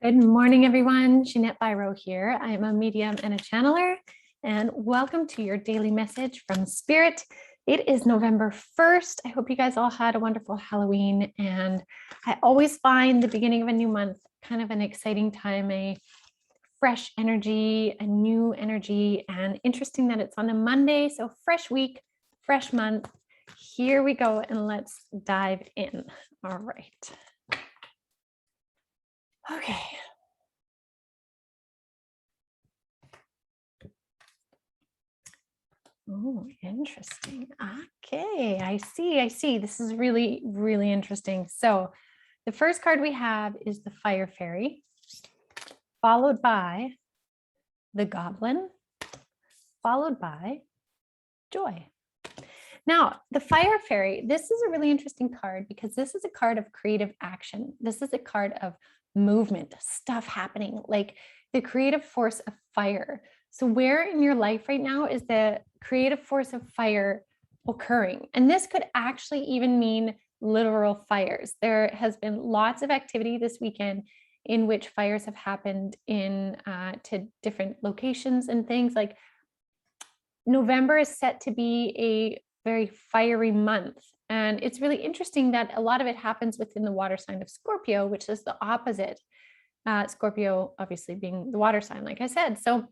Good morning, everyone. Ginette Biro here. I am a medium and a channeler, and welcome to your daily message from Spirit. It is November 1st. I hope you guys all had a wonderful Halloween, and I always find the beginning of a new month kind of an exciting time, a fresh energy, a new energy, and interesting that it's on a Monday, so fresh week, fresh month. Here we go, and let's dive in. All right. Okay. Oh, interesting. Okay, I see. This is really, really interesting. So the first card we have is the Fire Fairy, followed by the Goblin, followed by Joy. Now, the Fire Fairy, this is a really interesting card because this is a card of creative action. This is a card of movement, stuff happening, like the creative force of fire. So where in your life right now is the creative force of fire occurring? And this could actually even mean literal fires. There has been lots of activity this weekend in which fires have happened in to different locations and things. Like November is set to be a very fiery month. And it's really interesting that a lot of it happens within the water sign of Scorpio, which is the opposite. Scorpio, obviously, being the water sign, like I said. So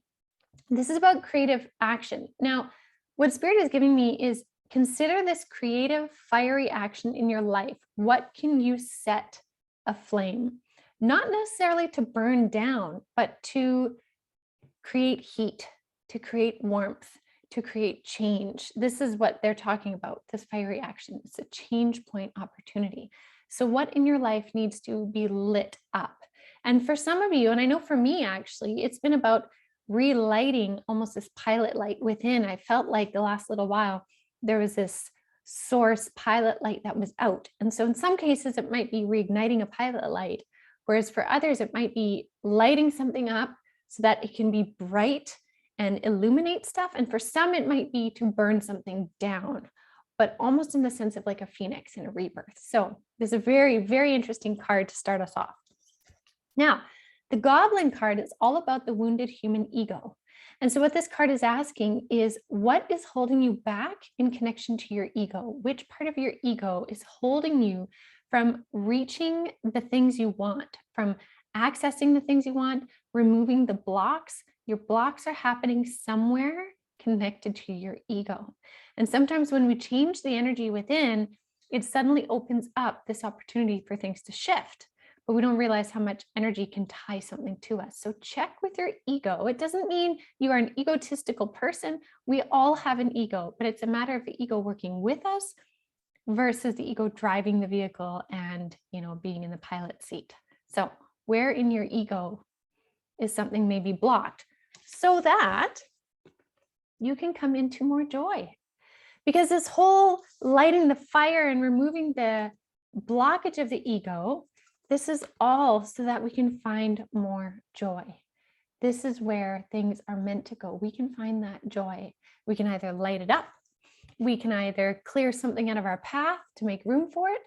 this is about creative action. Now, what Spirit is giving me is consider this creative, fiery action in your life. What can you set aflame? Not necessarily to burn down, but to create heat, to create warmth, to create change. This is what they're talking about, this fiery action. It's a change point opportunity. So what in your life needs to be lit up? And for some of you, and I know for me, actually, it's been about relighting almost this pilot light within. I felt like the last little while, there was this source pilot light that was out. And so in some cases, it might be reigniting a pilot light, whereas for others, it might be lighting something up so that it can be bright and illuminate stuff. And for some, it might be to burn something down, but almost in the sense of like a phoenix in a rebirth. So there's a very, very interesting card to start us off. Now, the Goblin card is all about the wounded human ego. And so what this card is asking is, what is holding you back in connection to your ego? Which part of your ego is holding you from reaching the things you want, from accessing the things you want, removing the blocks? Your blocks are happening somewhere connected to your ego. And sometimes when we change the energy within, it suddenly opens up this opportunity for things to shift, but we don't realize how much energy can tie something to us. So check with your ego. It doesn't mean you are an egotistical person. We all have an ego, but it's a matter of the ego working with us versus the ego driving the vehicle and, being in the pilot seat. So where in your ego is something maybe blocked, so that you can come into more joy? Because this whole lighting the fire and removing the blockage of the ego, this is all so that we can find more joy. This is where things are meant to go. We can find that joy. We can either light it up, we can either clear something out of our path to make room for it,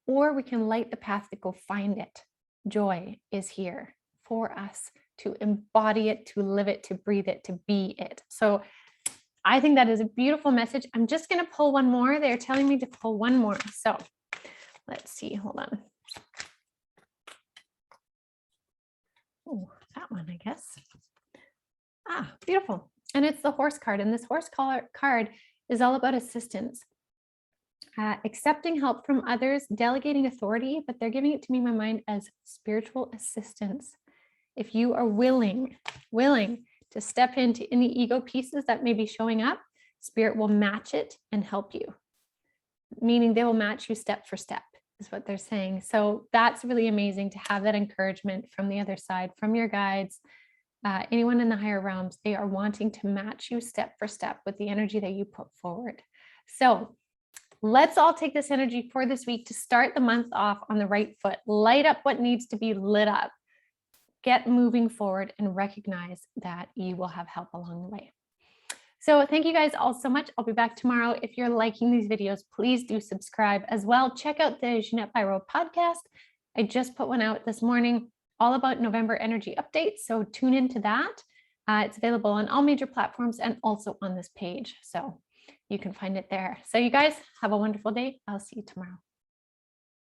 or we can light the path to go find it. Joy is here for us to embody it, to live it, to breathe it, to be it. So I think that is a beautiful message. I'm just going to pull one more. They're telling me to pull one more. So let's see. Hold on. Oh, that one, I guess. Beautiful. And it's the horse card. And this horse card is all about assistance. Accepting help from others, delegating authority, but they're giving it to me in my mind as spiritual assistance. If you are willing to step into any ego pieces that may be showing up, Spirit will match it and help you. Meaning they will match you step for step, is what they're saying. So that's really amazing to have that encouragement from the other side, from your guides, anyone in the higher realms. They are wanting to match you step for step with the energy that you put forward. So let's all take this energy for this week to start the month off on the right foot. Light up what needs to be lit up. Get moving forward and recognize that you will have help along the way. So thank you guys all so much. I'll be back tomorrow. If you're liking these videos, please do subscribe as well. Check out the Ginette Biro podcast. I just put one out this morning. all about November energy updates. So tune into that. It's available on all major platforms and also on this page. So you can find it there. So you guys have a wonderful day. I'll see you tomorrow.